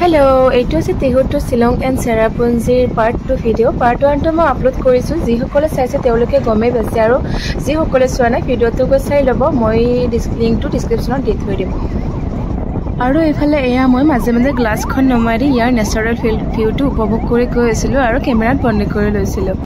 Hello, এইটো আছে তিহুটো শিলং এণ্ড চেৰাপুঞ্জীৰ পাৰ্ট 2 ভিডিঅ'। পাৰ্ট 1টো মই আপলোড কৰিছোঁ। যিসকলে চাইছে তেওঁলোকে গমেই পাইছে, আৰু যিসকলে চোৱা নাই ভিডিঅ'টো গৈ চাই ল'ব। মই লিংকটো ডিছক্ৰিপশ্যনত দি থৈ দিম। আৰু এইফালে এয়া মই মাজে মাজে গ্লাছখন নমাই দি ইয়াৰ নেচাৰেল ভিউটো উপভোগ কৰি গৈ আছিলোঁ আৰু কেমেৰাত বন্দী কৰি লৈছিলোঁ।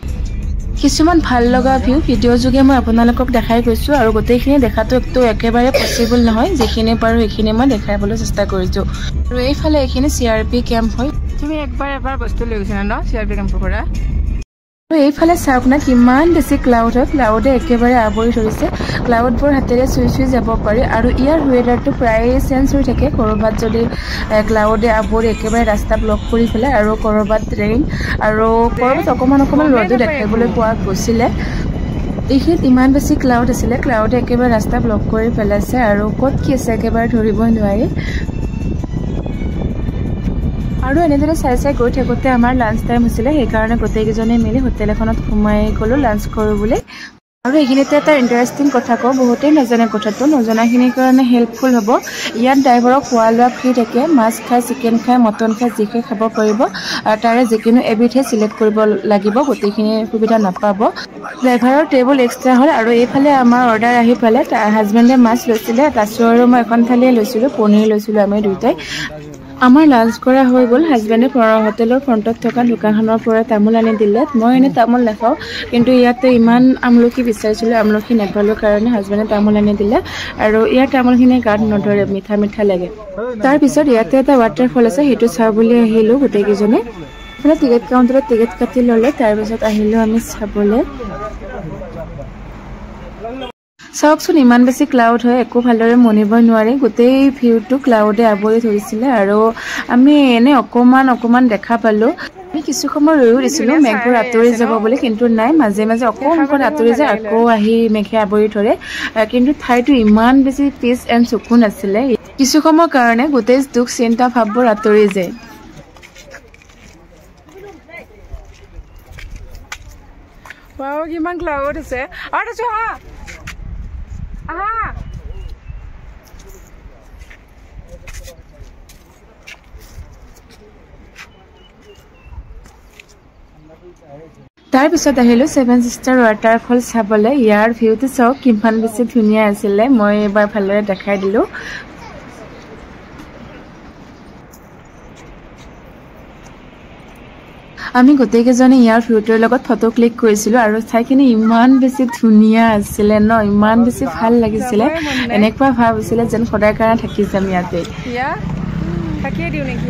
কিছুমান ভাল লগা ভিডিঅ' যোগে মই আপোনালোকক দেখাই গৈছোঁ, আৰু গোটেইখিনি দেখাটো একেবাৰে পচিবল নহয়। যিখিনি পাৰোঁ সেইখিনি মই দেখাবলৈ চেষ্টা কৰিছোঁ। আৰু এইফালে এইখিনি CRP কেম্প হয়। তুমি এবাৰ বস্তু লৈ গৈছা ন CRP কেম্পৰ পৰা? আৰু এইফালে চাওক না কিমান বেছি ক্লাউড হয়। ক্লাউডে একেবাৰে আৱৰি ধৰিছে। ক্লাউডবোৰ হাতেৰে চুই যাব পাৰি, আৰু ইয়াৰ ৱেডাৰটো প্ৰায় চেঞ্জ হৈ থাকে। ক'ৰবাত যদি ক্লাউডে আৱৰি একেবাৰে ৰাস্তা ব্লক কৰি পেলাই, আৰু ক'ৰবাত ৰেইন, আৰু ক'ৰবাত অকণমান ৰ'দো দেখিবলৈ পোৱা গৈছিলে। এইখিনিত ইমান বেছি ক্লাউড আছিলে, ক্লাউডে একেবাৰে ৰাস্তা ব্লক কৰি পেলাইছে, আৰু ক'ত কি আছে একেবাৰে ধৰিবই নোৱাৰি। আৰু এনেদৰে চাই গৈ থাকোঁতে আমাৰ লাঞ্চ টাইম হৈছিলে। সেইকাৰণে গোটেইকেইজনে মিলি হোটেল এখনত সোমাই গ'লোঁ লাঞ্চ কৰোঁ বুলি। আৰু এইখিনিতে এটা ইণ্টাৰেষ্টিং কথা কওঁ, বহুতেই নাজানে কথাটো, নজনাখিনিৰ কাৰণে হেল্পফুল হ'ব। ইয়াত ড্ৰাইভাৰক খোৱা লোৱা ফ্ৰী থাকে। মাছ খাই, চিকেন খাই, মটন খাই, যি খাই খাব পাৰিব। তাৰে যিকোনো এবিধহে চিলেক্ট কৰিব লাগিব, গোটেইখিনি সুবিধা নাপাব। ড্ৰাইভাৰৰ টেবুল এক্সট্ৰা হ'ল। আৰু এইফালে আমাৰ অৰ্ডাৰ আহি পালে। হাজবেণ্ডে মাছ লৈছিলে, তাছো আৰু মই এখন থালিয়ে লৈছিলোঁ, পনীৰ লৈছিলোঁ আমি দুয়োটাই। আমাৰ লাঞ্চ কৰা হৈ গ'ল। হাজবেণ্ডে হোটেলৰ ফ্ৰণ্টত থকা দোকানখনৰ পৰা তামোল আনি দিলে। মই এনেই তামোল নাখাওঁ, কিন্তু ইয়াতে ইমান আমলখি বিচাৰিছিলোঁ, আমলখি নাপালোঁ কাৰণে হাজবেণ্ডে তামোল আনি দিলে। আৰু ইয়াৰ তামোলখিনি গাত নধৰে, মিঠা মিঠা লাগে। তাৰপিছত ইয়াতে এটা ৱাটাৰফল আছে, সেইটো চাওঁ বুলি আহিলোঁ গোটেইকেইজনে। মানে টিকেট কাউণ্টাৰত টিকেট কাটি ল'লে। তাৰপিছত আহিলোঁ আমি চাবলৈ। চাওকচোন ইমান বেছি ক্লাউড হয়, একো ভালদৰে মনিবই নোৱাৰি। গোটেই ভিউটো ক্লাউডে আৱৰি ধৰিছিলে, আৰু আমি এনে অকণমান দেখা পালোঁ। আমি কিছু সময় ৰৈও দিছিলোঁ মেঘবোৰ আঁতৰি যাব বুলি, কিন্তু নাই, মাজে মাজে অকণমান আঁতৰি যায়, আকৌ আহি মেঘে আৱৰি ধৰে। কিন্তু ঠাইটো ইমান বেছি পিচ এণ্ড চকুন আছিলে, কিছু সময়ৰ কাৰণে গোটেই দুখ চিন্তা ভাৱবোৰ আঁতৰি যায়। কিমান ক্লাউড আছে। তাৰপিছত আহিলোঁ 7 ষ্টাৰ ৱাটাৰফল চাবলৈ। ইয়াৰ ভিউটো চাওক কিমান বেছি ধুনীয়া আছিলে। মই এবাৰ ভালদৰে দেখাই দিলোঁ। আমি গোটেইকেইজনে ইয়াৰ ভিউটোৰ লগত ফটো ক্লিক কৰিছিলোঁ, আৰু ঠাইখিনি ইমান বেছি ধুনীয়া আছিলে ন, ইমান বেছি ভাল লাগিছিলে। এনেকুৱা ভাৱ হৈছিলে যেন সদায় কাৰণে থাকি যাম ইয়াতে। থাকিয়ে দিওঁ নেকি?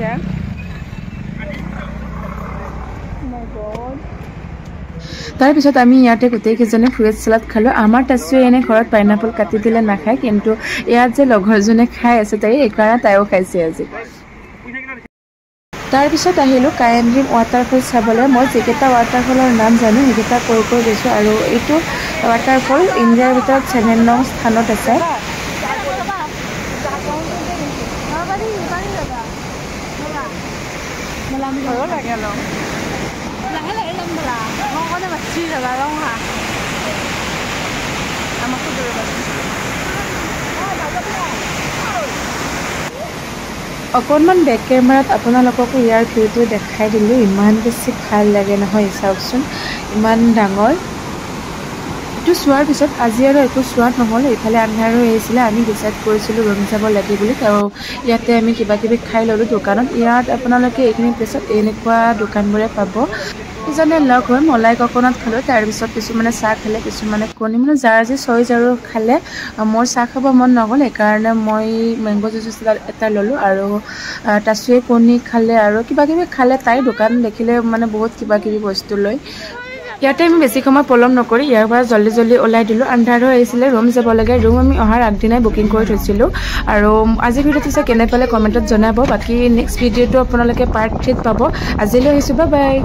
তাৰপিছত আমি ইয়াতে গোটেইকেইজনে ফ্ৰুইট চালাড খালোঁ। আমাৰ তাচুৱে এনে ঘৰত পাইনাপল কাটি দিলে নাখায়, কিন্তু ইয়াত যে লগৰজনে খাই আছে তাই, এইকাৰণে তাইও খাইছে আজি। তাৰপিছত আহিলোঁ কায়েমৰিম ৱাটাৰফল চাবলৈ। মই যিকেইটা ৱাটাৰফলৰ নাম জানো সেইকেইটা কৈ গৈছোঁ, আৰু এইটো ৱাটাৰফল ইণ্ডিয়াৰ ভিতৰত 7 নং স্থানত আছে। অকণমান বেক কেমেৰাত আপোনালোককো ইয়াৰ ভিউটো দেখাই দিলোঁ। ইমান বেছি ভাল লাগে নহয়, চাওকচোন ইমান ডাঙৰ। এইটো চোৱাৰ পিছত আজি আৰু একো চোৱাত নহ'ল। এইফালে আন্ধাৰ হৈ আহিছিলে, আমি ডিচাইড কৰিছিলোঁ ৰুম যাব লাগে বুলি। আৰু ইয়াতে আমি কিবাকিবি খাই ল'লোঁ দোকানত। ইয়াত আপোনালোকে এইখিনি প্লেচত এনেকুৱা দোকানবোৰে পাব। ইজনে লগ হৈ মলাই ককনাত খালোঁ। তাৰপিছত কিছুমানে চাহ খালে, কিছুমানে কণী, মানে যাৰ যি চইজ আৰু খালে। মোৰ চাহ খাব মন নগ'ল, সেইকাৰণে মই মেংগ' জুচ এটা ল'লোঁ, আৰু তাচুৱে কণী খালে, আৰু কিবাকিবি খালে। তাই দোকান দেখিলে মানে বহুত কিবাকিবি বস্তু লয়। ইয়াতে আমি বেছি সময় পলম নকৰি ইয়াৰ পৰা জল্দি ওলাই দিলোঁ। আন্ধাৰ হৈ আহিছিলে, ৰুম যাব লাগে। ৰুম আমি অহাৰ আগদিনাই বুকিং কৰি থৈছিলোঁ। আৰু আজিৰ ভিডিঅ'টো চাই কেনে পালে কমেণ্টত জনাব। বাকী নেক্সট ভিডিঅ'টো আপোনালোকে পাৰ্ট 3 পাব। আজিলৈ আহিছোঁ, বাই বাই।